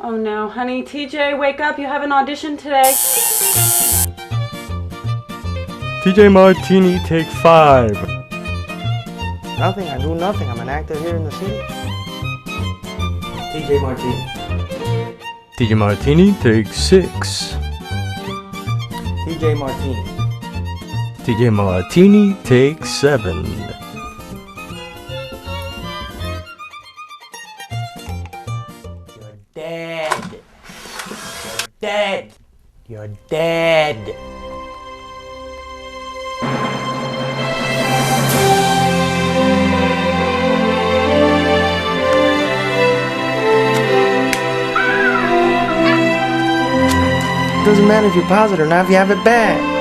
Oh no, honey. TJ, wake up. You have an audition today. TJ Martini, take 5. Nothing, I do nothing. I'm an actor here in the city. TJ Martini. TJ Martini, take 6. TJ Martini. TJ Martini, take 7. You're dead. You're dead. You're dead. Doesn't matter if you're positive or not if you have it bad.